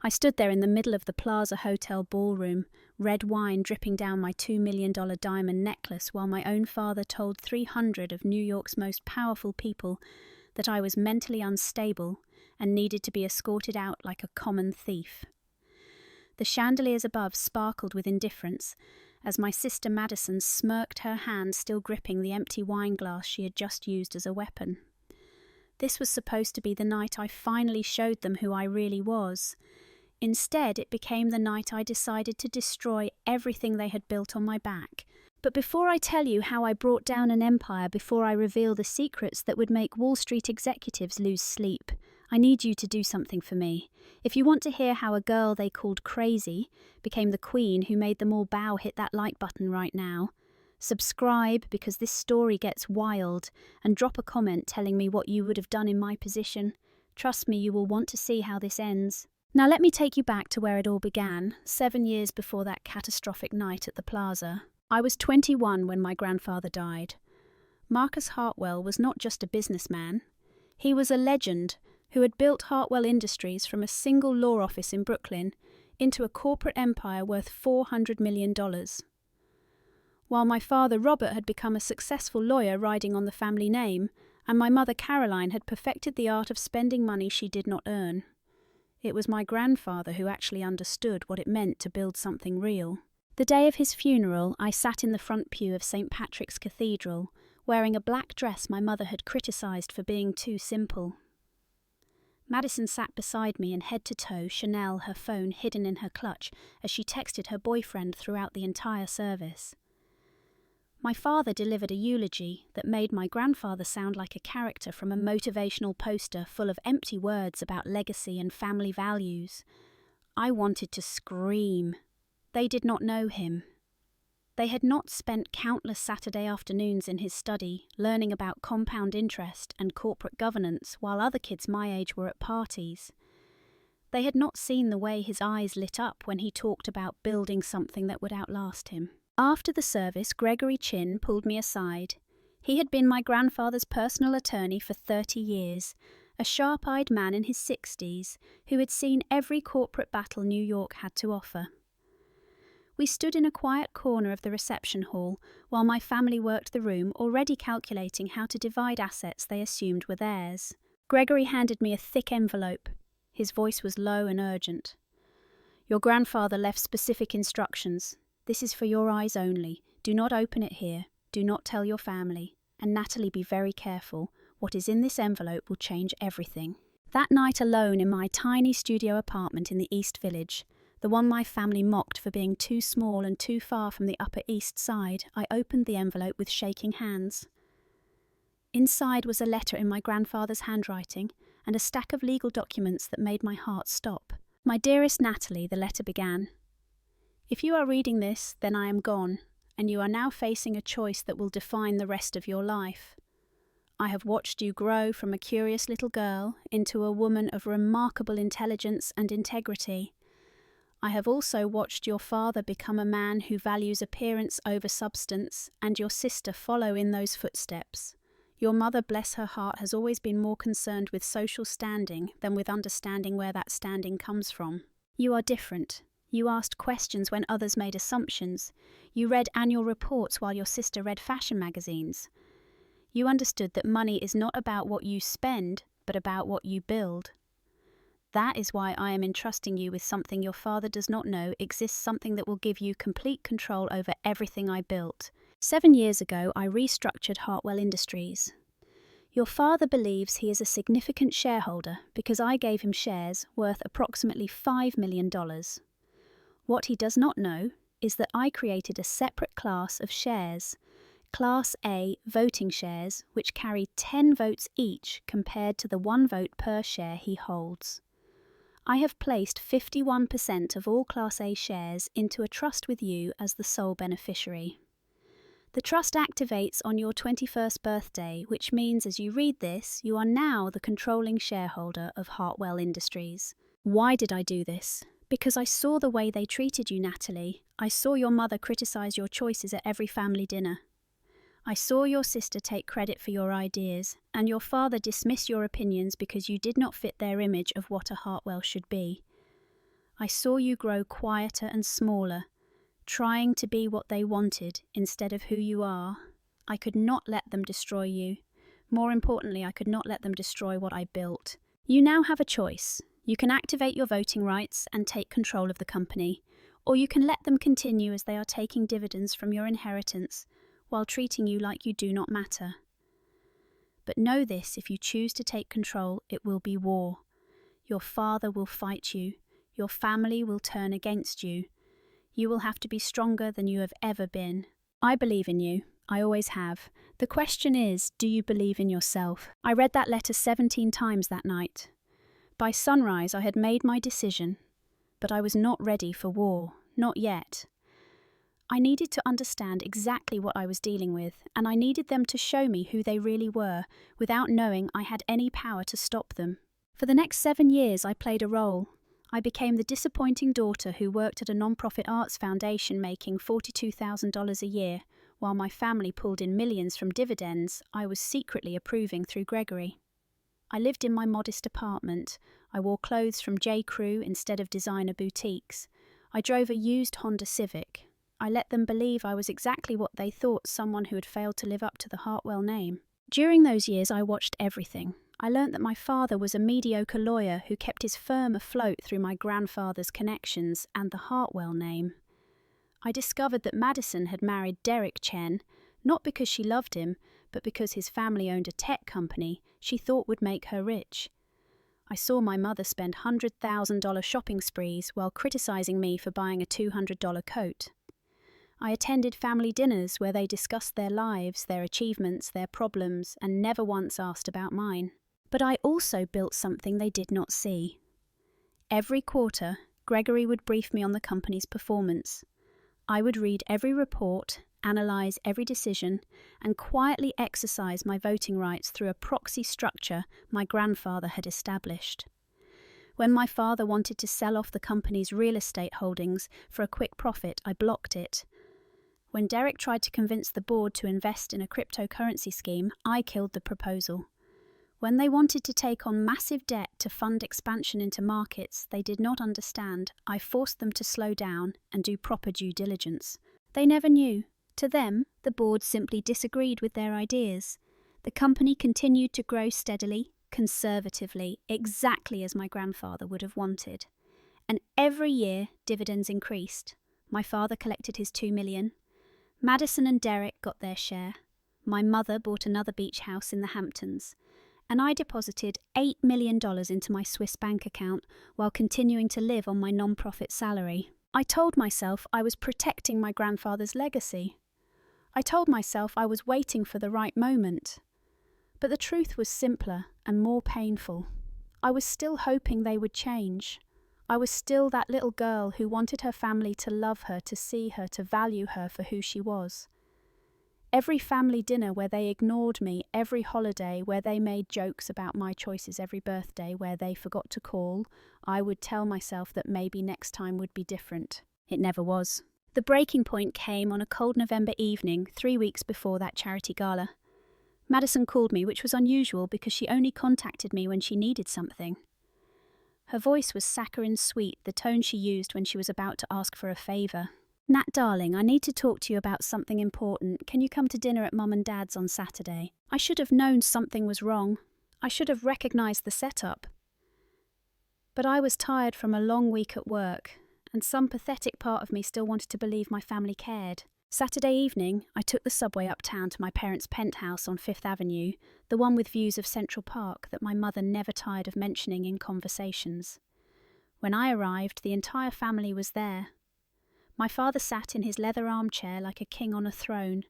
I stood there in the middle of the Plaza Hotel ballroom, red wine dripping down my $2 million diamond necklace, while my own father told 300 of New York's most powerful people that I was mentally unstable and needed to be escorted out like a common thief. The chandeliers above sparkled with indifference as my sister Madison smirked, her hand still gripping the empty wine glass she had just used as a weapon. This was supposed to be the night I finally showed them who I really was. Instead, it became the night I decided to destroy everything they had built on my back. But before I tell you how I brought down an empire, before I reveal the secrets that would make Wall Street executives lose sleep, I need you to do something for me. If you want to hear how a girl they called Crazy became the queen who made them all bow, hit that like button right now. Subscribe, because this story gets wild, and drop a comment telling me what you would have done in my position. Trust me, you will want to see how this ends. Now let me take you back to where it all began, 7 years before that catastrophic night at the Plaza. I was 21 when my grandfather died. Marcus Hartwell was not just a businessman. He was a legend who had built Hartwell Industries from a single law office in Brooklyn into a corporate empire worth $400 million. While my father Robert had become a successful lawyer riding on the family name, and my mother Caroline had perfected the art of spending money she did not earn. It was my grandfather who actually understood what it meant to build something real. The day of his funeral, I sat in the front pew of St. Patrick's Cathedral, wearing a black dress my mother had criticised for being too simple. Madison sat beside me, and head to toe, Chanel, her phone hidden in her clutch, as she texted her boyfriend throughout the entire service. My father delivered a eulogy that made my grandfather sound like a character from a motivational poster full of empty words about legacy and family values. I wanted to scream. They did not know him. They had not spent countless Saturday afternoons in his study, learning about compound interest and corporate governance while other kids my age were at parties. They had not seen the way his eyes lit up when he talked about building something that would outlast him. After the service, Gregory Chin pulled me aside. He had been my grandfather's personal attorney for 30 years, a sharp-eyed man in his 60s who had seen every corporate battle New York had to offer. We stood in a quiet corner of the reception hall while my family worked the room, already calculating how to divide assets they assumed were theirs. Gregory handed me a thick envelope. His voice was low and urgent. "Your grandfather left specific instructions. This is for your eyes only. Do not open it here. Do not tell your family. And Natalie, be very careful. What is in this envelope will change everything." That night alone in my tiny studio apartment in the East Village, the one my family mocked for being too small and too far from the Upper East Side, I opened the envelope with shaking hands. Inside was a letter in my grandfather's handwriting and a stack of legal documents that made my heart stop. "My dearest Natalie," the letter began. "If you are reading this, then I am gone, and you are now facing a choice that will define the rest of your life. I have watched you grow from a curious little girl into a woman of remarkable intelligence and integrity. I have also watched your father become a man who values appearance over substance, and your sister follow in those footsteps. Your mother, bless her heart, has always been more concerned with social standing than with understanding where that standing comes from. You are different. You asked questions when others made assumptions. You read annual reports while your sister read fashion magazines. You understood that money is not about what you spend, but about what you build. That is why I am entrusting you with something your father does not know exists, something that will give you complete control over everything I built. 7 years ago, I restructured Hartwell Industries. Your father believes he is a significant shareholder because I gave him shares worth approximately $5 million. What he does not know is that I created a separate class of shares, Class A voting shares, which carry 10 votes each compared to the 1 vote per share he holds. I have placed 51% of all Class A shares into a trust with you as the sole beneficiary. The trust activates on your 21st birthday, which means as you read this, you are now the controlling shareholder of Hartwell Industries. Why did I do this? Because I saw the way they treated you, Natalie. I saw your mother criticize your choices at every family dinner. I saw your sister take credit for your ideas, and your father dismiss your opinions because you did not fit their image of what a Hartwell should be. I saw you grow quieter and smaller, trying to be what they wanted instead of who you are. I could not let them destroy you. More importantly, I could not let them destroy what I built. You now have a choice. You can activate your voting rights and take control of the company, or you can let them continue as they are taking dividends from your inheritance while treating you like you do not matter. But know this, if you choose to take control, it will be war. Your father will fight you. Your family will turn against you. You will have to be stronger than you have ever been. I believe in you. I always have. The question is, do you believe in yourself? I read that letter 17 times that night. By sunrise, I had made my decision, but I was not ready for war. Not yet. I needed to understand exactly what I was dealing with, and I needed them to show me who they really were, without knowing I had any power to stop them. For the next 7 years, I played a role. I became the disappointing daughter who worked at a non-profit arts foundation making $42,000 a year, while my family pulled in millions from dividends I was secretly approving through Gregory. I lived in my modest apartment. I wore clothes from J. Crew instead of designer boutiques. I drove a used Honda Civic. I let them believe I was exactly what they thought, someone who had failed to live up to the Hartwell name. During those years, I watched everything. I learnt that my father was a mediocre lawyer who kept his firm afloat through my grandfather's connections and the Hartwell name. I discovered that Madison had married Derek Chen, not because she loved him, but because his family owned a tech company she thought would make her rich. I saw my mother spend $100,000 shopping sprees while criticizing me for buying a $200 coat. I attended family dinners where they discussed their lives, their achievements, their problems, and never once asked about mine. But I also built something they did not see. Every quarter, Gregory would brief me on the company's performance. I would read every report, analyse every decision, and quietly exercise my voting rights through a proxy structure my grandfather had established. When my father wanted to sell off the company's real estate holdings for a quick profit, I blocked it. When Derek tried to convince the board to invest in a cryptocurrency scheme, I killed the proposal. When they wanted to take on massive debt to fund expansion into markets they did not understand, I forced them to slow down and do proper due diligence. They never knew. To them, the board simply disagreed with their ideas. The company continued to grow steadily, conservatively, exactly as my grandfather would have wanted. And every year, dividends increased. My father collected his $2 million. Madison and Derek got their share. My mother bought another beach house in the Hamptons. And I deposited $8 million into my Swiss bank account while continuing to live on my non-profit salary. I told myself I was protecting my grandfather's legacy. I told myself I was waiting for the right moment. But the truth was simpler and more painful. I was still hoping they would change. I was still that little girl who wanted her family to love her, to see her, to value her for who she was. Every family dinner where they ignored me, every holiday where they made jokes about my choices, every birthday where they forgot to call, I would tell myself that maybe next time would be different. It never was. The breaking point came on a cold November evening, 3 weeks before that charity gala. Madison called me, which was unusual because she only contacted me when she needed something. Her voice was saccharine sweet, the tone she used when she was about to ask for a favour. Nat, darling, I need to talk to you about something important. Can you come to dinner at Mum and Dad's on Saturday? I should have known something was wrong. I should have recognised the setup. But I was tired from a long week at work, and some pathetic part of me still wanted to believe my family cared. Saturday evening, I took the subway uptown to my parents' penthouse on Fifth Avenue, the one with views of Central Park that my mother never tired of mentioning in conversations. When I arrived, the entire family was there. My father sat in his leather armchair like a king on a throne.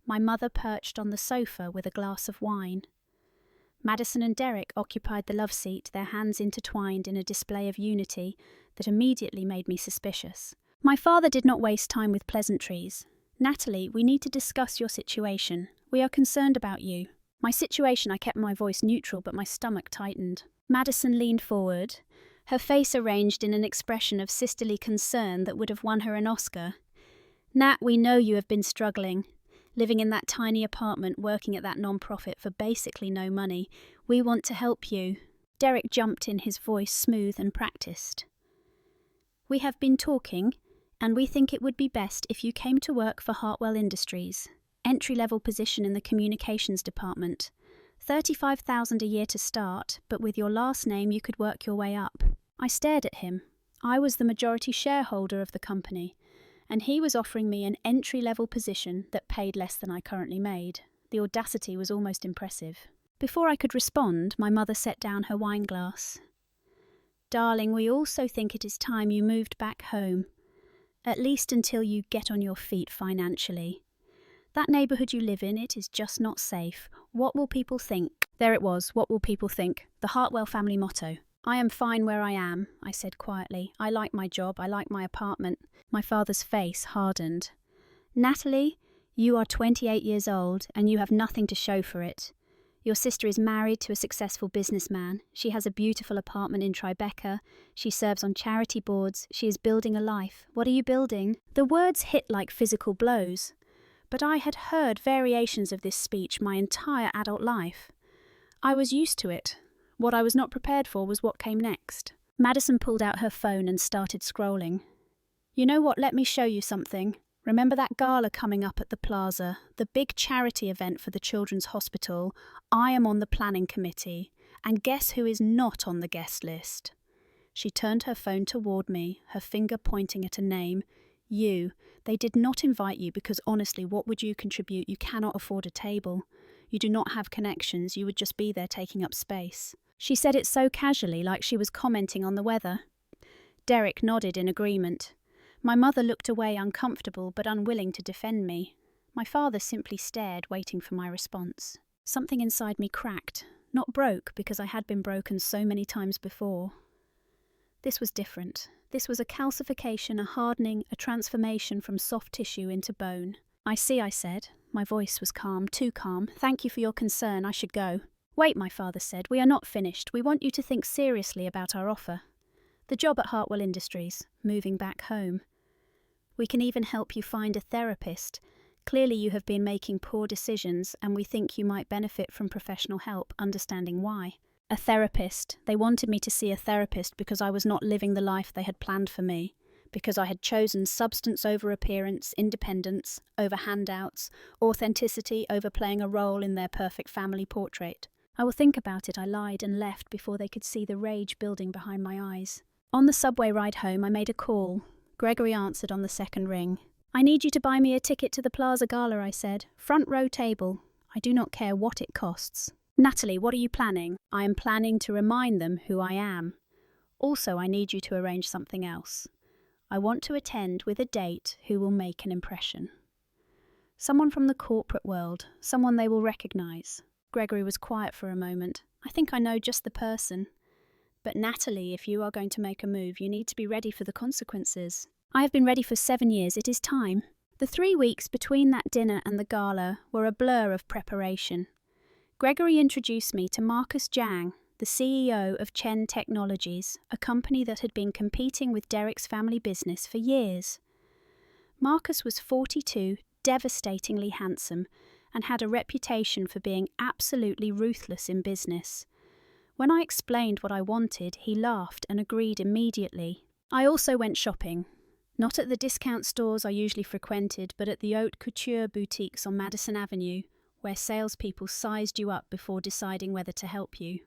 My mother perched on the sofa with a glass of wine. Madison and Derek occupied the love seat, their hands intertwined in a display of unity that immediately made me suspicious. My father did not waste time with pleasantries. Natalie, we need to discuss your situation. We are concerned about you. My situation, I kept my voice neutral, but my stomach tightened. Madison leaned forward, her face arranged in an expression of sisterly concern that would have won her an Oscar. Nat, we know you have been struggling. Living in that tiny apartment, working at that non-profit for basically no money. We want to help you. Derek jumped in, his voice smooth and practiced. We have been talking, and we think it would be best if you came to work for Hartwell Industries. Entry-level position in the communications department. $35,000 a year to start, but with your last name you could work your way up. I stared at him. I was the majority shareholder of the company, and he was offering me an entry-level position that paid less than I currently made. The audacity was almost impressive. Before I could respond, my mother set down her wine glass. Darling, we also think it is time you moved back home, at least until you get on your feet financially. That neighbourhood you live in, it is just not safe. What will people think? There it was, what will people think? The Hartwell family motto. I am fine where I am, I said quietly. I like my job, I like my apartment. My father's face hardened. Natalie, you are 28 years old and you have nothing to show for it. Your sister is married to a successful businessman. She has a beautiful apartment in Tribeca. She serves on charity boards. She is building a life. What are you building? The words hit like physical blows. But I had heard variations of this speech my entire adult life. I was used to it. What I was not prepared for was what came next. Madison pulled out her phone and started scrolling. You know what? Let me show you something. Remember that gala coming up at the plaza, the big charity event for the Children's Hospital? I am on the planning committee, and guess who is not on the guest list? She turned her phone toward me, her finger pointing at a name. You. They did not invite you because honestly, what would you contribute? You cannot afford a table. You do not have connections, you would just be there taking up space. She said it so casually, like she was commenting on the weather. Derek nodded in agreement. My mother looked away, uncomfortable but unwilling to defend me. My father simply stared, waiting for my response. Something inside me cracked, not broke because I had been broken so many times before. This was different. This was a calcification, a hardening, a transformation from soft tissue into bone. I see, I said. My voice was calm, too calm. Thank you for your concern, I should go. Wait, my father said, we are not finished. We want you to think seriously about our offer. The job at Hartwell Industries, moving back home. We can even help you find a therapist. Clearly you have been making poor decisions and we think you might benefit from professional help, understanding why. A therapist. They wanted me to see a therapist because I was not living the life they had planned for me, because I had chosen substance over appearance, independence over handouts, authenticity over playing a role in their perfect family portrait. I will think about it, I lied and left before they could see the rage building behind my eyes. On the subway ride home, I made a call. Gregory answered on the second ring. I need you to buy me a ticket to the Plaza Gala, I said. Front row table. I do not care what it costs. Natalie, what are you planning? I am planning to remind them who I am. Also, I need you to arrange something else. I want to attend with a date who will make an impression. Someone from the corporate world, someone they will recognise. Gregory was quiet for a moment. I think I know just the person. But Natalie, if you are going to make a move, you need to be ready for the consequences. I have been ready for 7 years. It is time. The 3 weeks between that dinner and the gala were a blur of preparation. Gregory introduced me to Marcus Jang, the CEO of Chen Technologies, a company that had been competing with Derek's family business for years. Marcus was 42, devastatingly handsome, and had a reputation for being absolutely ruthless in business. When I explained what I wanted, he laughed and agreed immediately. I also went shopping. Not at the discount stores I usually frequented, but at the haute couture boutiques on Madison Avenue, where salespeople sized you up before deciding whether to help you.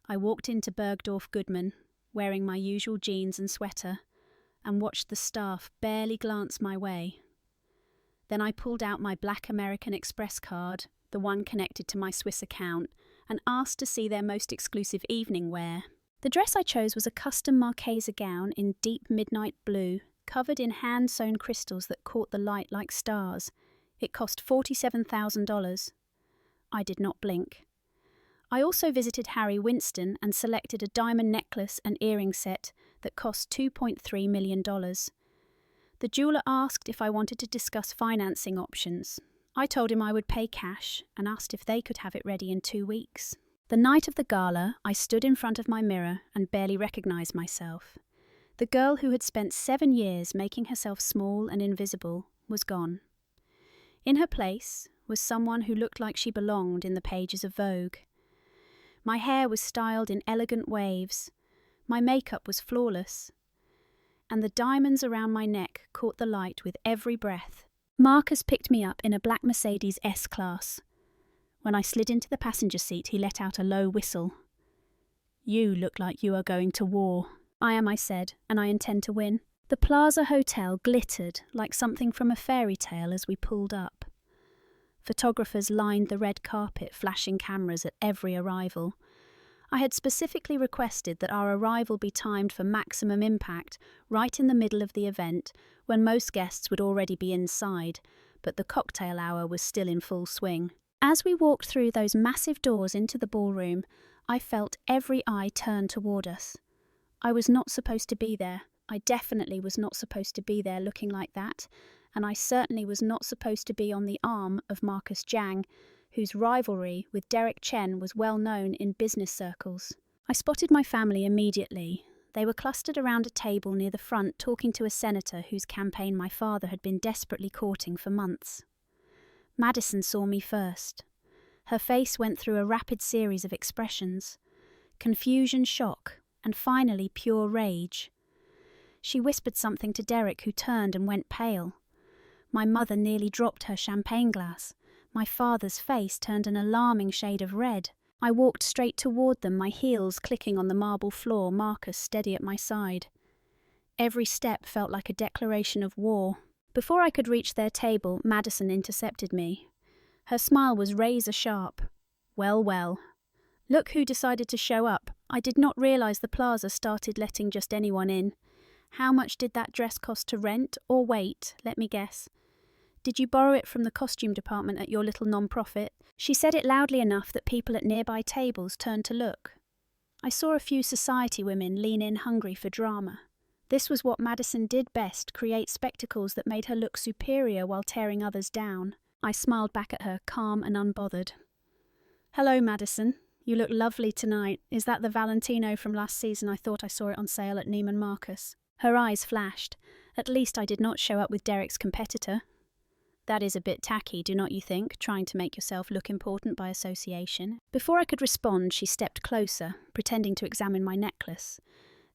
I walked into Bergdorf Goodman, wearing my usual jeans and sweater, and watched the staff barely glance my way. Then I pulled out my Black American Express card, the one connected to my Swiss account, and asked to see their most exclusive evening wear. The dress I chose was a custom Marchesa gown in deep midnight blue, covered in hand-sewn crystals that caught the light like stars. It cost $47,000. I did not blink. I also visited Harry Winston and selected a diamond necklace and earring set that cost $2.3 million. The jeweller asked if I wanted to discuss financing options. I told him I would pay cash and asked if they could have it ready in 2 weeks. The night of the gala, I stood in front of my mirror and barely recognised myself. The girl who had spent 7 years making herself small and invisible was gone. In her place was someone who looked like she belonged in the pages of Vogue. My hair was styled in elegant waves. My makeup was flawless. and the diamonds around my neck caught the light with every breath. Marcus picked me up in a black Mercedes S-Class. When I slid into the passenger seat, he let out a low whistle. "You look like you are going to war." "I am," I said, "and I intend to win." The Plaza Hotel glittered like something from a fairy tale as we pulled up. Photographers lined the red carpet, flashing cameras at every arrival. I had specifically requested that our arrival be timed for maximum impact, right in the middle of the event, when most guests would already be inside, but the cocktail hour was still in full swing. As we walked through those massive doors into the ballroom, I felt every eye turn toward us. I was not supposed to be there. I definitely was not supposed to be there looking like that, and I certainly was not supposed to be on the arm of Marcus Zhang, whose rivalry with Derek Chen was well known in business circles. I spotted my family immediately. They were clustered around a table near the front talking to a senator whose campaign my father had been desperately courting for months. Madison saw me first. Her face went through a rapid series of expressions: confusion, shock, and finally pure rage. She whispered something to Derek, who turned and went pale. My mother nearly dropped her champagne glass. My father's face turned an alarming shade of red. I walked straight toward them, my heels clicking on the marble floor, Marcus steady at my side. Every step felt like a declaration of war. Before I could reach their table, Madison intercepted me. Her smile was razor-sharp. "Well, well. Look who decided to show up. I did not realize the plaza started letting just anyone in. How much did that dress cost to rent or wait? Let me guess. Did you borrow it from the costume department at your little non-profit?" She said it loudly enough that people at nearby tables turned to look. I saw a few society women lean in hungry for drama. This was what Madison did best, create spectacles that made her look superior while tearing others down. I smiled back at her, calm and unbothered. "Hello, Madison. You look lovely tonight. Is that the Valentino from last season? I thought I saw it on sale at Neiman Marcus." Her eyes flashed. At least I did not show up with Derek's competitor. That is a bit tacky, do not you think, trying to make yourself look important by association? Before I could respond, she stepped closer, pretending to examine my necklace.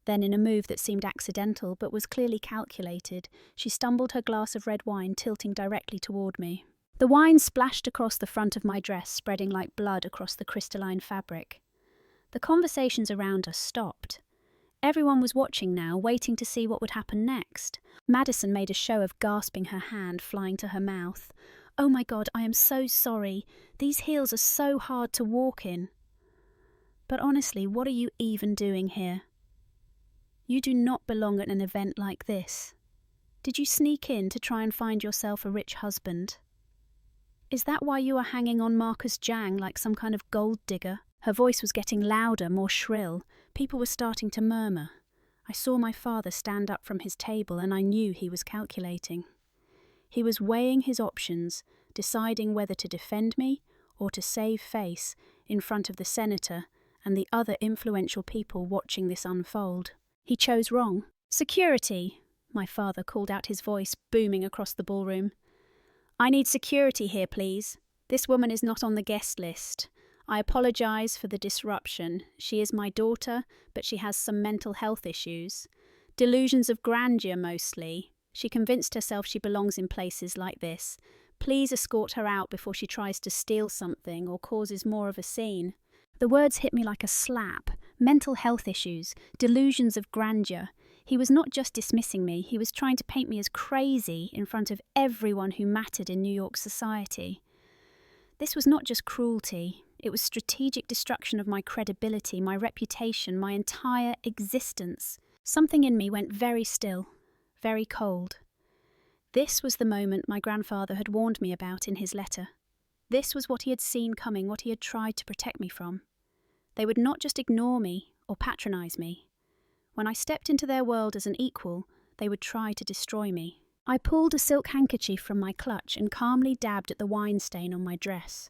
Then, in a move that seemed accidental but was clearly calculated, she stumbled her glass of red wine, tilting directly toward me. The wine splashed across the front of my dress, spreading like blood across the crystalline fabric. The conversations around us stopped. Everyone was watching now, waiting to see what would happen next. Madison made a show of gasping, her hand flying to her mouth. "Oh my God, I am so sorry. These heels are so hard to walk in." "But honestly, what are you even doing here? You do not belong at an event like this. Did you sneak in to try and find yourself a rich husband? Is that why you are hanging on Marcus Zhang like some kind of gold digger?" Her voice was getting louder, more shrill. People were starting to murmur. I saw my father stand up from his table, and I knew he was calculating. He was weighing his options, deciding whether to defend me or to save face in front of the senator and the other influential people watching this unfold. He chose wrong. "Security!" My father called out, his voice booming across the ballroom. "I need security here, please. This woman is not on the guest list. I apologize for the disruption. She is my daughter, but she has some mental health issues. Delusions of grandeur, mostly. She convinced herself she belongs in places like this. Please escort her out before she tries to steal something or causes more of a scene." The words hit me like a slap. Mental health issues, delusions of grandeur. He was not just dismissing me, he was trying to paint me as crazy in front of everyone who mattered in New York society. This was not just cruelty. It was strategic destruction of my credibility, my reputation, my entire existence. Something in me went very still, very cold. This was the moment my grandfather had warned me about in his letter. This was what he had seen coming, what he had tried to protect me from. They would not just ignore me or patronize me. When I stepped into their world as an equal, they would try to destroy me. I pulled a silk handkerchief from my clutch and calmly dabbed at the wine stain on my dress.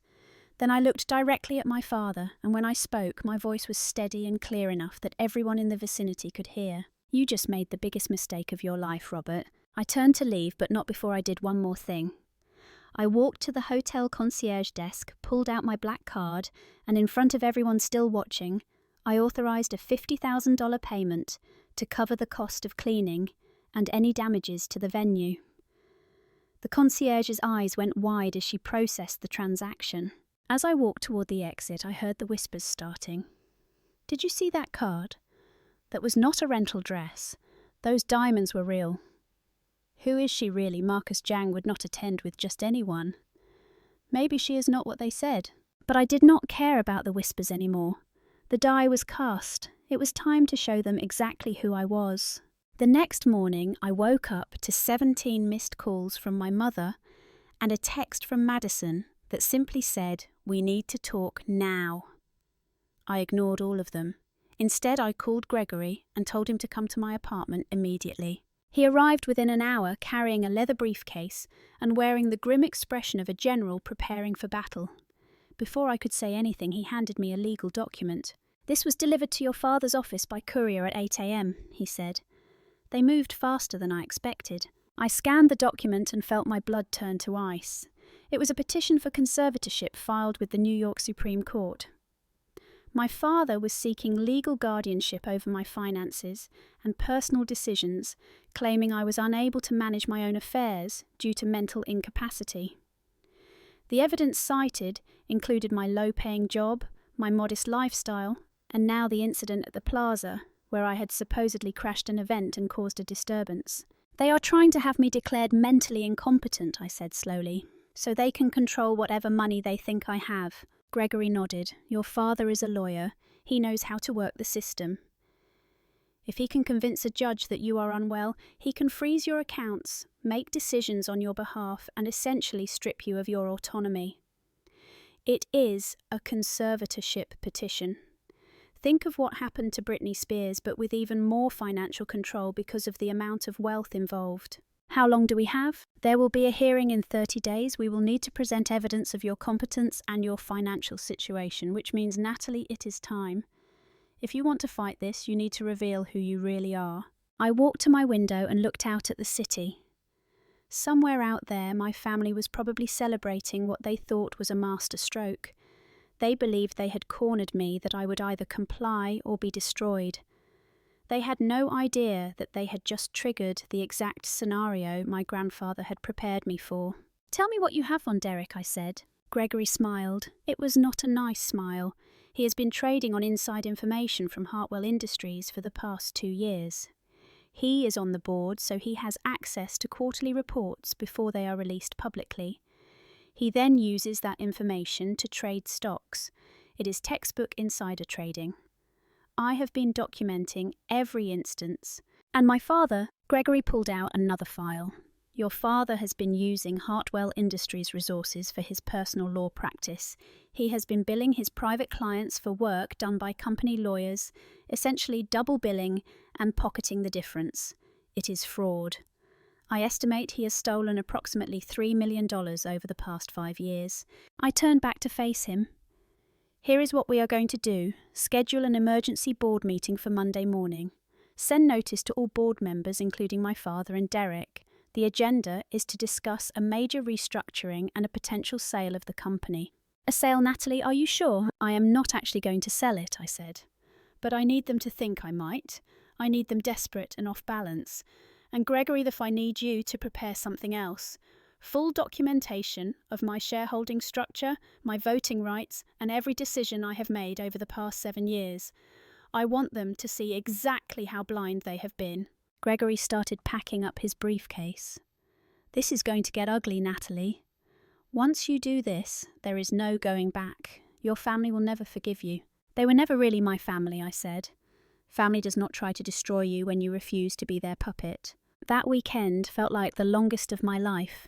Then I looked directly at my father, and when I spoke, my voice was steady and clear enough that everyone in the vicinity could hear. "You just made the biggest mistake of your life, Robert." I turned to leave, but not before I did one more thing. I walked to the hotel concierge desk, pulled out my black card, and in front of everyone still watching, I authorized a $50,000 payment to cover the cost of cleaning and any damages to the venue. The concierge's eyes went wide as she processed the transaction. As I walked toward the exit, I heard the whispers starting. "Did you see that card? That was not a rental dress. Those diamonds were real. Who is she really? Marcus Jang would not attend with just anyone. Maybe she is not what they said." But I did not care about the whispers anymore. The die was cast. It was time to show them exactly who I was. The next morning, I woke up to 17 missed calls from my mother and a text from Madison that simply said, "We need to talk now." I ignored all of them. Instead, I called Gregory and told him to come to my apartment immediately. He arrived within an hour carrying a leather briefcase and wearing the grim expression of a general preparing for battle. Before I could say anything, he handed me a legal document. "This was delivered to your father's office by courier at 8 a.m, he said. They moved faster than I expected. I scanned the document and felt my blood turn to ice. It was a petition for conservatorship filed with the New York Supreme Court. My father was seeking legal guardianship over my finances and personal decisions, claiming I was unable to manage my own affairs due to mental incapacity. The evidence cited included my low-paying job, my modest lifestyle, and now the incident at the plaza, where I had supposedly crashed an event and caused a disturbance. "They are trying to have me declared mentally incompetent," I said slowly, "so they can control whatever money they think I have." Gregory nodded. "Your father is a lawyer. He knows how to work the system. If he can convince a judge that you are unwell, he can freeze your accounts, make decisions on your behalf, and essentially strip you of your autonomy. It is a conservatorship petition. Think of what happened to Britney Spears, but with even more financial control because of the amount of wealth involved. How long do we have? There will be a hearing in 30 days. We will need to present evidence of your competence and your financial situation, which means, Natalie, it is time. If you want to fight this, you need to reveal who you really are." I walked to my window and looked out at the city. Somewhere out there, my family was probably celebrating what they thought was a master stroke. They believed they had cornered me, that I would either comply or be destroyed. They had no idea that they had just triggered the exact scenario my grandfather had prepared me for. "Tell me what you have on Derek," I said. Gregory smiled. It was not a nice smile. He has been trading on inside information from Hartwell Industries for the past 2 years. He is on the board, so he has access to quarterly reports before they are released publicly. He then uses that information to trade stocks. It is textbook insider trading. I have been documenting every instance. And my father, Gregory pulled out another file. "Your father has been using Hartwell Industries resources for his personal law practice. He has been billing his private clients for work done by company lawyers, essentially double billing and pocketing the difference. It is fraud. I estimate he has stolen approximately $3 million over the past 5 years. I turned back to face him. "Here is what we are going to do. Schedule an emergency board meeting for Monday morning. Send notice to all board members, including my father and Derek. The agenda is to discuss a major restructuring and a potential sale of the company." "A sale, Natalie, are you sure?" "I am not actually going to sell it," I said. "But I need them to think I might. I need them desperate and off balance. And Gregory, I need you to prepare something else. Full documentation of my shareholding structure, my voting rights, and every decision I have made over the past 7 years. I want them to see exactly how blind they have been." Gregory started packing up his briefcase. "This is going to get ugly, Natalie. Once you do this, there is no going back. Your family will never forgive you." "They were never really my family," I said. "Family does not try to destroy you when you refuse to be their puppet." That weekend felt like the longest of my life.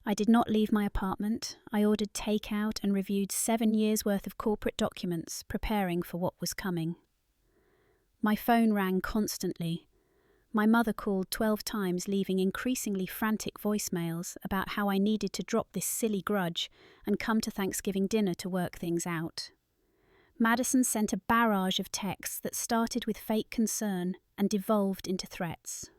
I did not leave my apartment. I ordered takeout and reviewed 7 years' worth of corporate documents, preparing for what was coming. My phone rang constantly. My mother called 12 times, leaving increasingly frantic voicemails about how I needed to drop this silly grudge and come to Thanksgiving dinner to work things out. Madison sent a barrage of texts that started with fake concern and devolved into threats.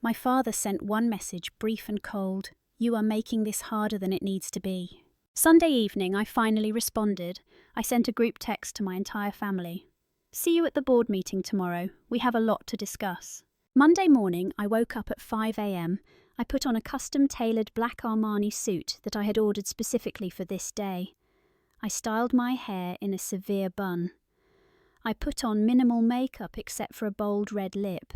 My father sent one message, brief and cold: "You are making this harder than it needs to be." Sunday evening, I finally responded. I sent a group text to my entire family. "See you at the board meeting tomorrow. We have a lot to discuss." Monday morning, I woke up at 5 a.m. I put on a custom-tailored black Armani suit that I had ordered specifically for this day. I styled my hair in a severe bun. I put on minimal makeup except for a bold red lip.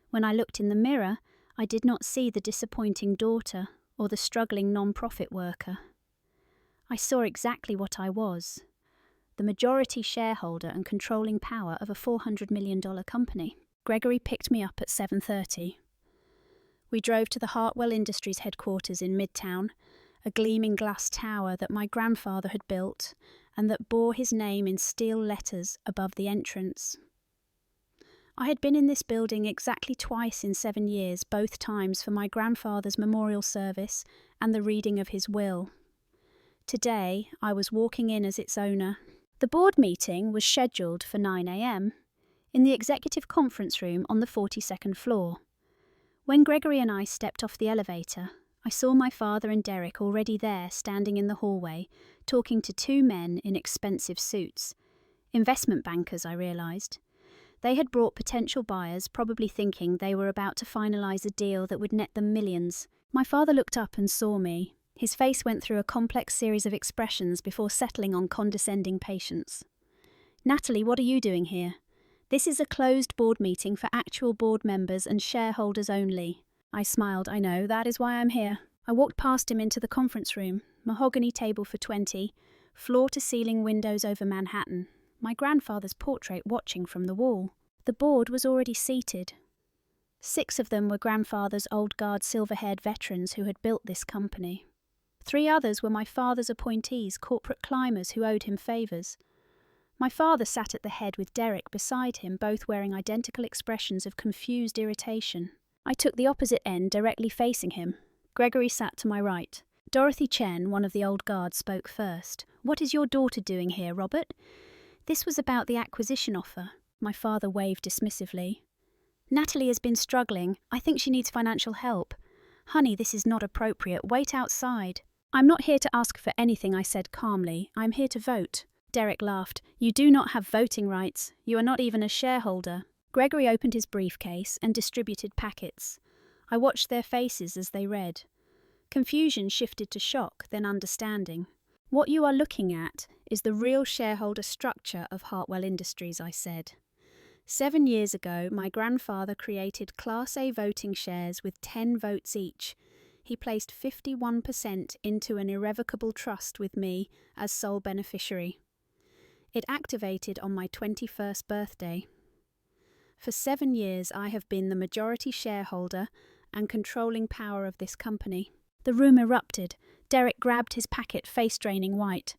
When I looked in the mirror, I did not see the disappointing daughter or the struggling non-profit worker. I saw exactly what I was, the majority shareholder and controlling power of a $400 million company. Gregory picked me up at 7:30. We drove to the Hartwell Industries headquarters in Midtown, a gleaming glass tower that my grandfather had built and that bore his name in steel letters above the entrance. I had been in this building exactly twice in 7 years, both times for my grandfather's memorial service and the reading of his will. Today, I was walking in as its owner. The board meeting was scheduled for 9 a.m. in the executive conference room on the 42nd floor. When Gregory and I stepped off the elevator, I saw my father and Derek already there, standing in the hallway, talking to two men in expensive suits. Investment bankers, I realised. They had brought potential buyers, probably thinking they were about to finalise a deal that would net them millions. My father looked up and saw me. His face went through a complex series of expressions before settling on condescending patience. "Natalie, what are you doing here? This is a closed board meeting for actual board members and shareholders only." I smiled. "I know, that is why I'm here." I walked past him into the conference room, mahogany table for 20, floor-to-ceiling windows over Manhattan, my grandfather's portrait watching from the wall. The board was already seated. 6 of them were grandfather's old guard silver-haired veterans who had built this company. 3 others were my father's appointees, corporate climbers who owed him favours. My father sat at the head with Derek beside him, both wearing identical expressions of confused irritation. I took the opposite end, directly facing him. Gregory sat to my right. Dorothy Chen, one of the old guard, spoke first. "What is your daughter doing here, Robert?" This was about the acquisition offer. My father waved dismissively. "Natalie has been struggling. I think she needs financial help. Honey, this is not appropriate. Wait outside." "I'm not here to ask for anything," I said calmly. "I'm here to vote." Derek laughed. "You do not have voting rights. You are not even a shareholder." Gregory opened his briefcase and distributed packets. I watched their faces as they read. Confusion shifted to shock, then understanding. "What you are looking at is the real shareholder structure of Hartwell Industries," I said. 7 years ago, my grandfather created Class A voting shares with 10 votes each. He placed 51% into an irrevocable trust with me as sole beneficiary. It activated on my 21st birthday. For 7 years, I have been the majority shareholder and controlling power of this company. The room erupted. Derek grabbed his packet, face draining white.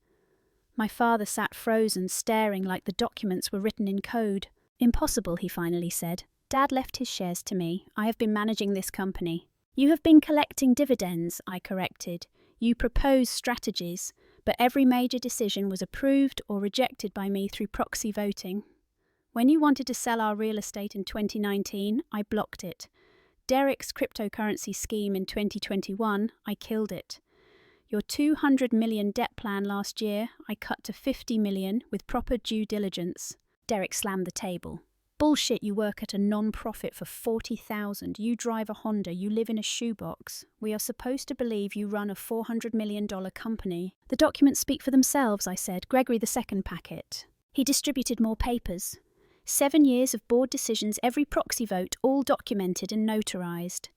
My father sat frozen, staring like the documents were written in code. "Impossible," he finally said. "Dad left his shares to me. I have been managing this company." "You have been collecting dividends," I corrected. "You proposed strategies, but every major decision was approved or rejected by me through proxy voting. When you wanted to sell our real estate in 2019, I blocked it. Derek's cryptocurrency scheme in 2021, I killed it. Your $200 million debt plan last year, I cut to $50 million with proper due diligence." Derek slammed the table. "Bullshit, you work at a non-profit for $40,000. You drive a Honda. You live in a shoebox. We are supposed to believe you run a $400 million company." "The documents speak for themselves," I said. "Gregory, the second packet." He distributed more papers. 7 years of board decisions, every proxy vote, all documented and notarized.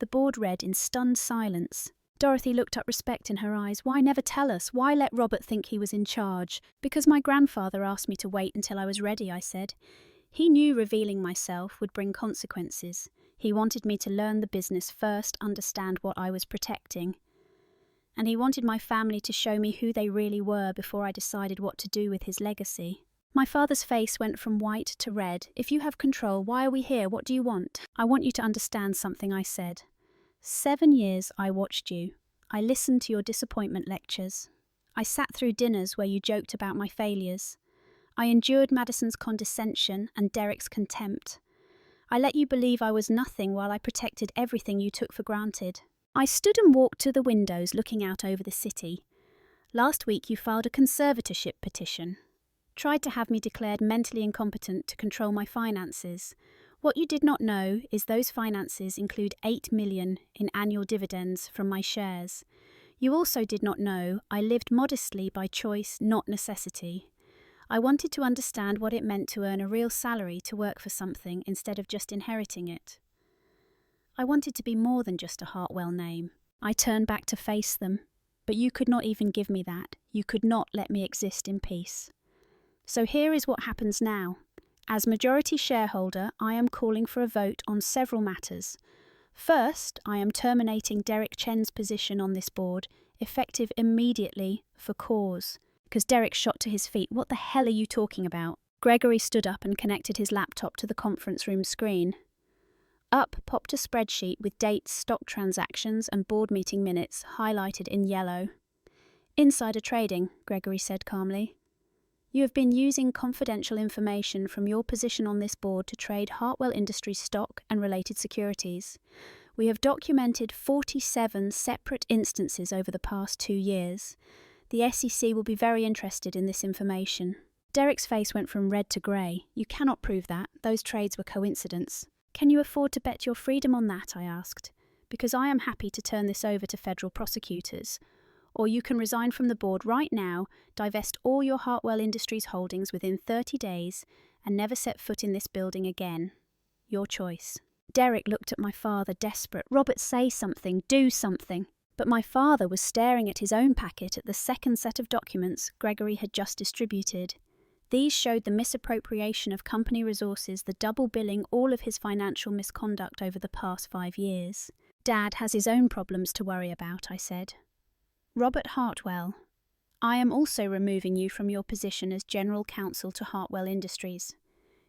The board read in stunned silence. Dorothy looked up, respect in her eyes. "Why never tell us? Why let Robert think he was in charge?" "Because my grandfather asked me to wait until I was ready," I said. "He knew revealing myself would bring consequences. He wanted me to learn the business first, understand what I was protecting. And he wanted my family to show me who they really were before I decided what to do with his legacy." My father's face went from white to red. "If you have control, why are we here? What do you want?" "I want you to understand something," I said. 7 years I watched you. I listened to your disappointment lectures. I sat through dinners where you joked about my failures. I endured Madison's condescension and Derek's contempt. I let you believe I was nothing while I protected everything you took for granted. I stood and walked to the windows looking out over the city. Last week you filed a conservatorship petition. Tried to have me declared mentally incompetent to control my finances. What you did not know is those finances include $8 million in annual dividends from my shares. You also did not know I lived modestly by choice, not necessity. I wanted to understand what it meant to earn a real salary to work for something instead of just inheriting it. I wanted to be more than just a Hartwell name. I turned back to face them, but you could not even give me that. You could not let me exist in peace. So here is what happens now. As majority shareholder, I am calling for a vote on several matters. First, I am terminating Derek Chen's position on this board, effective immediately for cause. Because Derek shot to his feet. What the hell are you talking about? Gregory stood up and connected his laptop to the conference room screen. Up popped a spreadsheet with dates, stock transactions, and board meeting minutes highlighted in yellow. Insider trading, Gregory said calmly. You have been using confidential information from your position on this board to trade Hartwell Industries stock and related securities. We have documented 47 separate instances over the past 2 years. The SEC will be very interested in this information. Derek's face went from red to grey. You cannot prove that. Those trades were coincidence. Can you afford to bet your freedom on that? I asked. Because I am happy to turn this over to federal prosecutors. Or you can resign from the board right now, divest all your Hartwell Industries holdings within 30 days, and never set foot in this building again. Your choice. Derek looked at my father, desperate. Robert, say something. Do something. But my father was staring at his own packet at the second set of documents Gregory had just distributed. These showed the misappropriation of company resources, the double billing all of his financial misconduct over the past 5 years. Dad has his own problems to worry about, I said. Robert Hartwell, I am also removing you from your position as General Counsel to Hartwell Industries.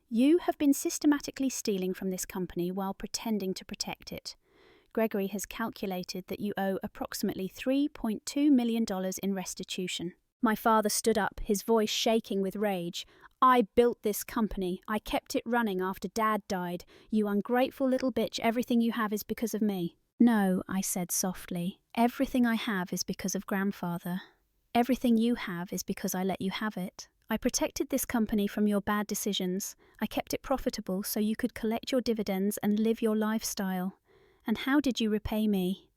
You have been systematically stealing from this company while pretending to protect it. Gregory has calculated that you owe approximately $3.2 million in restitution. My father stood up, his voice shaking with rage. I built this company. I kept it running after Dad died. You ungrateful little bitch, everything you have is because of me. No, I said softly. Everything I have is because of Grandfather. Everything you have is because I let you have it. I protected this company from your bad decisions. I kept it profitable so you could collect your dividends and live your lifestyle. And how did you repay me?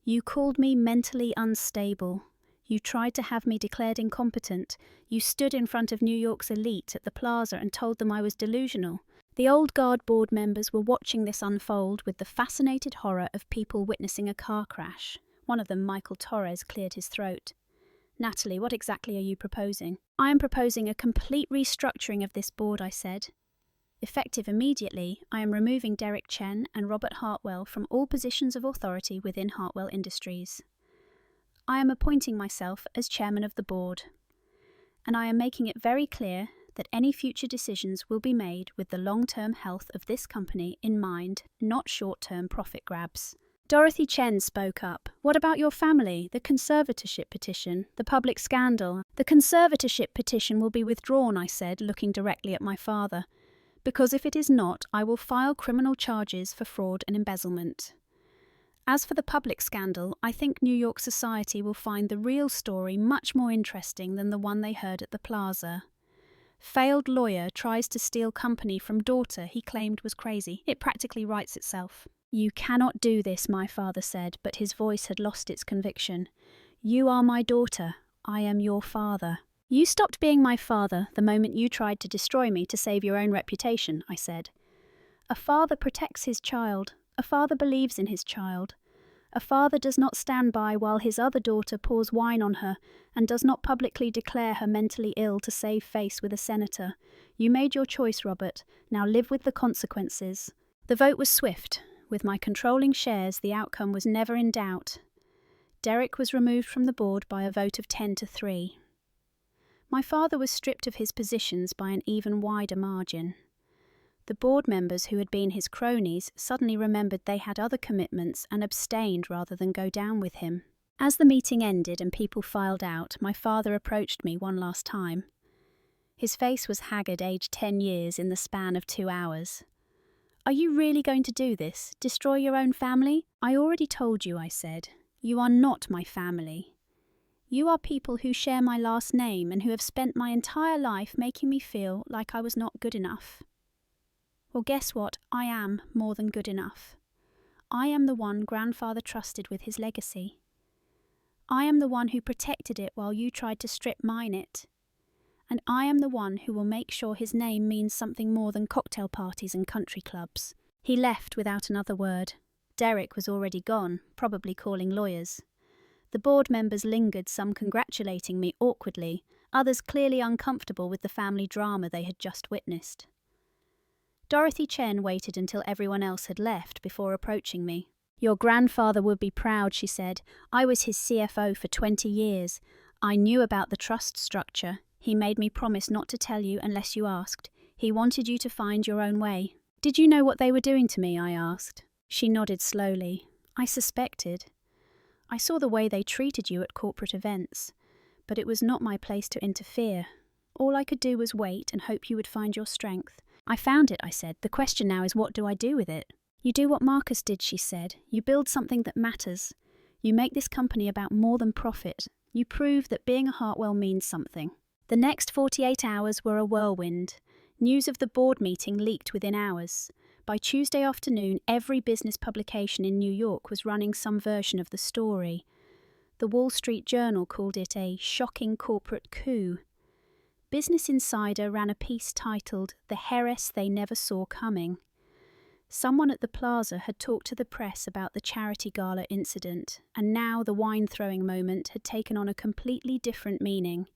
You called me mentally unstable. You tried to have me declared incompetent. You stood in front of New York's elite at the plaza and told them I was delusional. The old guard board members were watching this unfold with the fascinated horror of people witnessing a car crash. One of them, Michael Torres, cleared his throat. Natalie, what exactly are you proposing? I am proposing a complete restructuring of this board, I said. Effective immediately, I am removing Derek Chen and Robert Hartwell from all positions of authority within Hartwell Industries. I am appointing myself as chairman of the board, and I am making it very clear that any future decisions will be made with the long-term health of this company in mind, not short-term profit grabs. Dorothy Chen spoke up. What about your family, the conservatorship petition, the public scandal? The conservatorship petition will be withdrawn, I said, looking directly at my father. Because if it is not, I will file criminal charges for fraud and embezzlement. As for the public scandal, I think New York society will find the real story much more interesting than the one they heard at the plaza. Failed lawyer tries to steal company from daughter he claimed was crazy. It practically writes itself. You cannot do this, my father said, but his voice had lost its conviction. You are my daughter. I am your father. You stopped being my father the moment you tried to destroy me to save your own reputation, I said. A father protects his child. A father believes in his child. A father does not stand by while his other daughter pours wine on her and does not publicly declare her mentally ill to save face with a senator. You made your choice, Robert. Now live with the consequences. The vote was swift. With my controlling shares, the outcome was never in doubt. Derek was removed from the board by a vote of 10-3. My father was stripped of his positions by an even wider margin. The board members who had been his cronies suddenly remembered they had other commitments and abstained rather than go down with him. As the meeting ended and people filed out, my father approached me one last time. His face was haggard, aged 10 years in the span of 2 hours. Are you really going to do this? Destroy your own family? I already told you, I said. You are not my family. You are people who share my last name and who have spent my entire life making me feel like I was not good enough. Well, guess what? I am more than good enough. I am the one Grandfather trusted with his legacy. I am the one who protected it while you tried to strip mine it. And I am the one who will make sure his name means something more than cocktail parties and country clubs." He left without another word. Derek was already gone, probably calling lawyers. The board members lingered, some congratulating me awkwardly, others clearly uncomfortable with the family drama they had just witnessed. Dorothy Chen waited until everyone else had left before approaching me. "Your grandfather would be proud," she said. "I was his CFO for 20 years. I knew about the trust structure. He made me promise not to tell you unless you asked. He wanted you to find your own way." "Did you know what they were doing to me?" I asked. She nodded slowly. "I suspected. I saw the way they treated you at corporate events, but it was not my place to interfere. All I could do was wait and hope you would find your strength." "I found it," I said. "The question now is, what do I do with it?" "You do what Marcus did," she said. "You build something that matters. You make this company about more than profit. You prove that being a Hartwell means something." The next 48 hours were a whirlwind. News of the board meeting leaked within hours. By Tuesday afternoon, every business publication in New York was running some version of the story. The Wall Street Journal called it a shocking corporate coup. Business Insider ran a piece titled "The Heiress They Never Saw Coming." Someone at the plaza had talked to the press about the charity gala incident, and now the wine-throwing moment had taken on a completely different meaning.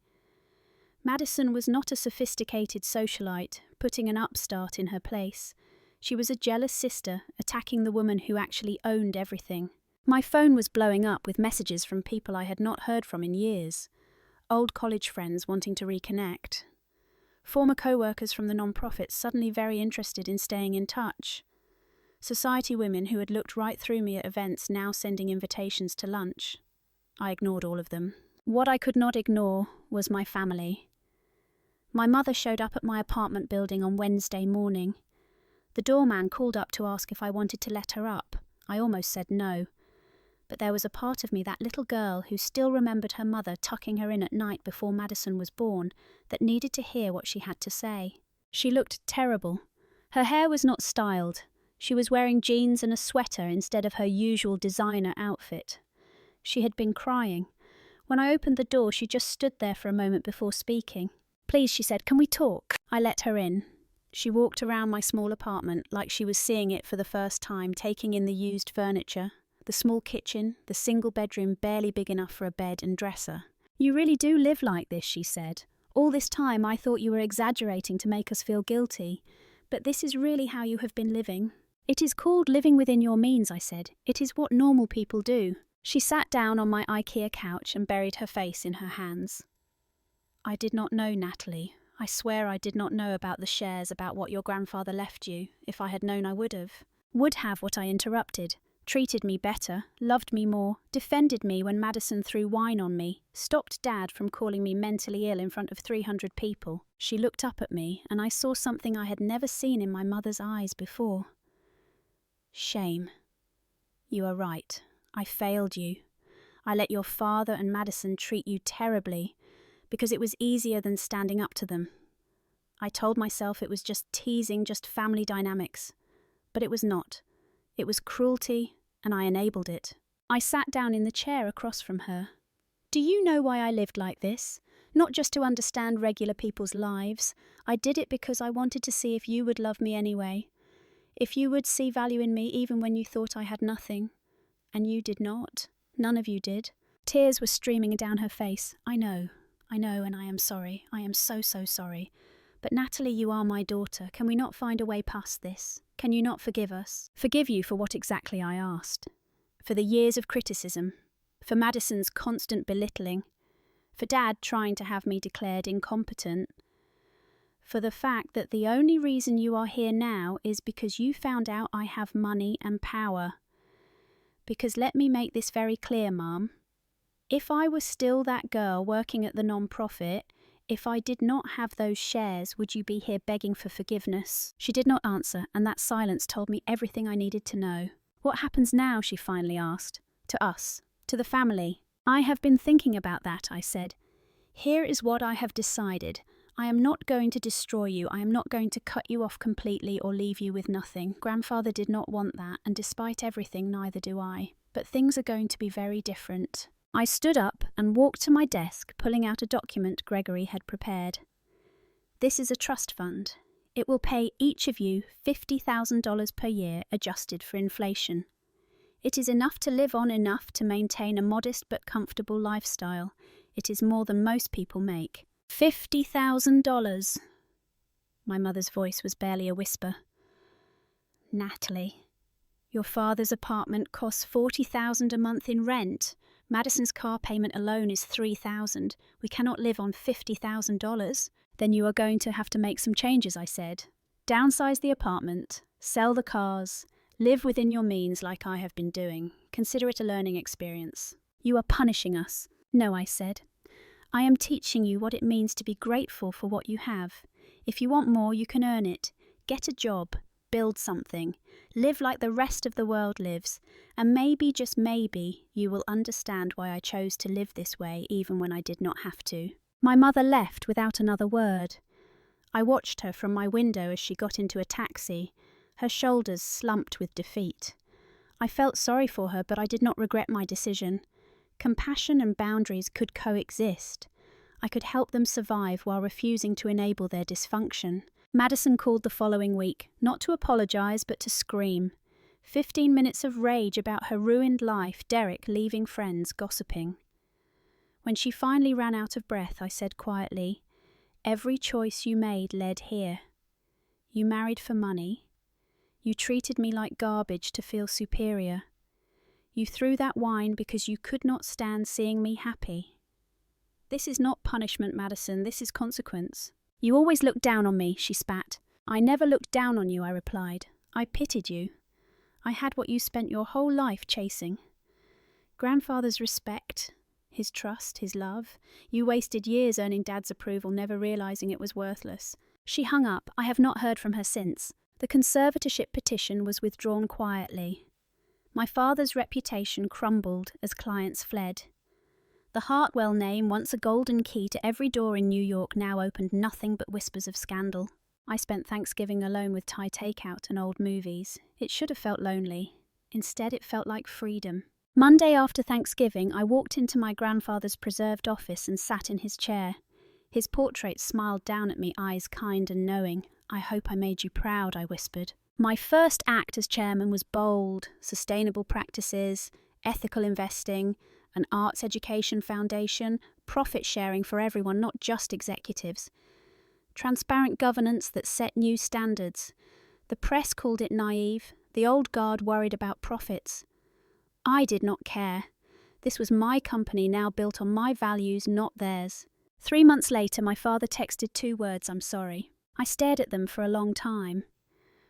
Madison was not a sophisticated socialite, putting an upstart in her place. She was a jealous sister, attacking the woman who actually owned everything. My phone was blowing up with messages from people I had not heard from in years. Old college friends wanting to reconnect. Former co-workers from the non-profit suddenly very interested in staying in touch. Society women who had looked right through me at events now sending invitations to lunch. I ignored all of them. What I could not ignore was my family. My mother showed up at my apartment building on Wednesday morning. The doorman called up to ask if I wanted to let her up. I almost said no. But there was a part of me, that little girl who still remembered her mother tucking her in at night before Madison was born, that needed to hear what she had to say. She looked terrible. Her hair was not styled. She was wearing jeans and a sweater instead of her usual designer outfit. She had been crying. When I opened the door, she just stood there for a moment before speaking. "Please," she said, "can we talk?" I let her in. She walked around my small apartment like she was seeing it for the first time, taking in the used furniture, the small kitchen, the single bedroom barely big enough for a bed and dresser. "You really do live like this," she said. "All this time I thought you were exaggerating to make us feel guilty, but this is really how you have been living." "It is called living within your means," I said. "It is what normal people do." She sat down on my IKEA couch and buried her face in her hands. "I did not know, Natalie. I swear I did not know about the shares, about what your grandfather left you. If I had known, I would have. Would have what I interrupted. Treated me better, loved me more, defended me when Madison threw wine on me, stopped Dad from calling me mentally ill in front of 300 people. She looked up at me, and I saw something I had never seen in my mother's eyes before. Shame. You are right. I failed you. I let your father and Madison treat you terribly, because it was easier than standing up to them. I told myself it was just teasing, just family dynamics. But it was not. It was cruelty, and I enabled it. I sat down in the chair across from her. "Do you know why I lived like this? Not just to understand regular people's lives. I did it because I wanted to see if you would love me anyway. If you would see value in me even when you thought I had nothing. And you did not. None of you did." Tears were streaming down her face. I know, and I am sorry. I am so, so sorry. But Natalie, you are my daughter. Can we not find a way past this? Can you not forgive us?" "Forgive you for what exactly?" I asked. "For the years of criticism. For Madison's constant belittling. For Dad trying to have me declared incompetent. For the fact that the only reason you are here now is because you found out I have money and power. Because let me make this very clear, Mum. If I were still that girl working at the non-profit, if I did not have those shares, would you be here begging for forgiveness?" She did not answer, and that silence told me everything I needed to know. "What happens now?" she finally asked. "To us, to the family." "I have been thinking about that," I said. "Here is what I have decided. I am not going to destroy you. I am not going to cut you off completely or leave you with nothing. Grandfather did not want that, and despite everything, neither do I. But things are going to be very different. I stood up and walked to my desk, pulling out a document Gregory had prepared. This is a trust fund. It will pay each of you $50,000 per year, adjusted for inflation. It is enough to live on, enough to maintain a modest but comfortable lifestyle. It is more than most people make. $50,000. My mother's voice was barely a whisper. Natalie, your father's apartment costs $40,000 a month in rent. Madison's car payment alone is $3,000. We cannot live on $50,000. Then you are going to have to make some changes, I said. Downsize the apartment, sell the cars, live within your means like I have been doing. Consider it a learning experience. You are punishing us. No, I said. I am teaching you what it means to be grateful for what you have. If you want more, you can earn it. Get a job, build something, live like the rest of the world lives, and maybe, just maybe, you will understand why I chose to live this way even when I did not have to. My mother left without another word. I watched her from my window as she got into a taxi, her shoulders slumped with defeat. I felt sorry for her, but I did not regret my decision. Compassion and boundaries could coexist. I could help them survive while refusing to enable their dysfunction. Madison called the following week, not to apologise but to scream. 15 minutes of rage about her ruined life, Derek leaving friends, gossiping. When she finally ran out of breath, I said quietly, "Every choice you made led here. You married for money. You treated me like garbage to feel superior. You threw that wine because you could not stand seeing me happy. This is not punishment, Madison, this is consequence." "You always looked down on me," she spat. "I never looked down on you," I replied. "I pitied you. I had what you spent your whole life chasing. Grandfather's respect, his trust, his love. You wasted years earning Dad's approval, never realising it was worthless." She hung up. I have not heard from her since. The conservatorship petition was withdrawn quietly. My father's reputation crumbled as clients fled. The Hartwell name, once a golden key to every door in New York, now opened nothing but whispers of scandal. I spent Thanksgiving alone with Thai takeout and old movies. It should have felt lonely. Instead, it felt like freedom. Monday after Thanksgiving, I walked into my grandfather's preserved office and sat in his chair. His portrait smiled down at me, eyes kind and knowing. "I hope I made you proud," I whispered. My first act as chairman was bold: sustainable practices, ethical investing, an arts education foundation, profit sharing for everyone, not just executives. Transparent governance that set new standards. The press called it naive. The old guard worried about profits. I did not care. This was my company, now built on my values, not theirs. 3 months later, my father texted 2 words, "I'm sorry." I stared at them for a long time.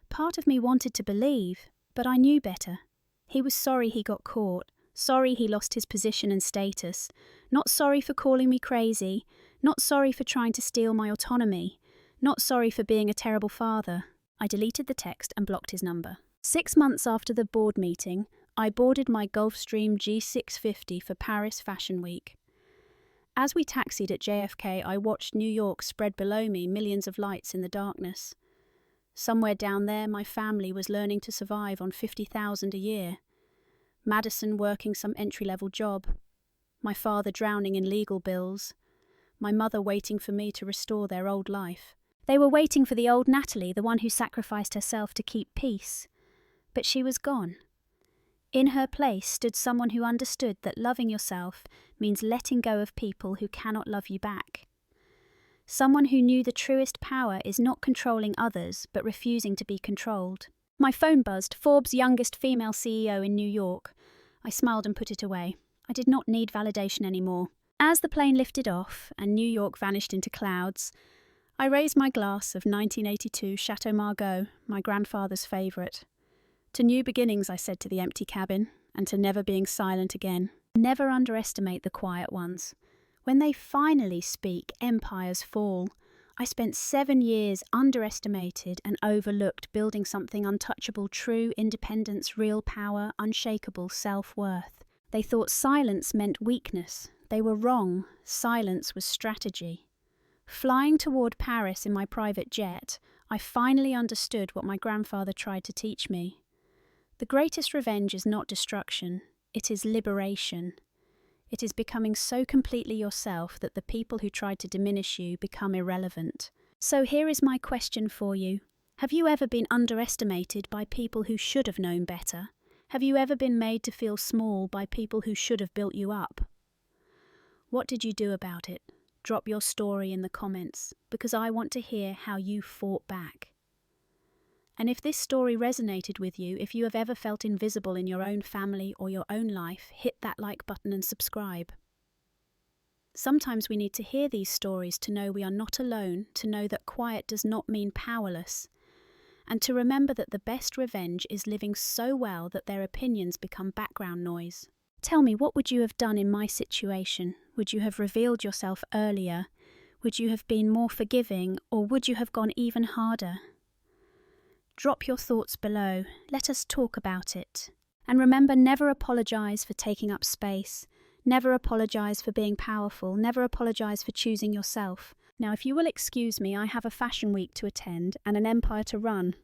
Part of me wanted to believe, but I knew better. He was sorry he got caught. Sorry he lost his position and status. Not sorry for calling me crazy. Not sorry for trying to steal my autonomy. Not sorry for being a terrible father. I deleted the text and blocked his number. 6 months after the board meeting, I boarded my Gulfstream G650 for Paris Fashion Week. As we taxied at JFK, I watched New York spread below me, millions of lights in the darkness. Somewhere down there, my family was learning to survive on $50,000 a year. Madison working some entry-level job. My father drowning in legal bills. My mother waiting for me to restore their old life. They were waiting for the old Natalie, the one who sacrificed herself to keep peace. But she was gone. In her place stood someone who understood that loving yourself means letting go of people who cannot love you back. Someone who knew the truest power is not controlling others, but refusing to be controlled. My phone buzzed, Forbes' youngest female CEO in New York. I smiled and put it away. I did not need validation anymore. As the plane lifted off and New York vanished into clouds, I raised my glass of 1982 Chateau Margaux, my grandfather's favourite. To new beginnings, I said to the empty cabin, and to never being silent again. Never underestimate the quiet ones. When they finally speak, empires fall. I spent 7 years underestimated and overlooked, building something untouchable, true independence, real power, unshakable self-worth. They thought silence meant weakness. They were wrong. Silence was strategy. Flying toward Paris in my private jet, I finally understood what my grandfather tried to teach me. The greatest revenge is not destruction, it is liberation. It is becoming so completely yourself that the people who tried to diminish you become irrelevant. So here is my question for you. Have you ever been underestimated by people who should have known better? Have you ever been made to feel small by people who should have built you up? What did you do about it? Drop your story in the comments, because I want to hear how you fought back. And if this story resonated with you, if you have ever felt invisible in your own family or your own life, hit that like button and subscribe. Sometimes we need to hear these stories to know we are not alone, to know that quiet does not mean powerless, and to remember that the best revenge is living so well that their opinions become background noise. Tell me, what would you have done in my situation? Would you have revealed yourself earlier? Would you have been more forgiving, or would you have gone even harder? Drop your thoughts below. Let us talk about it. And remember, never apologize for taking up space. Never apologize for being powerful. Never apologize for choosing yourself. Now, if you will excuse me, I have a fashion week to attend and an empire to run.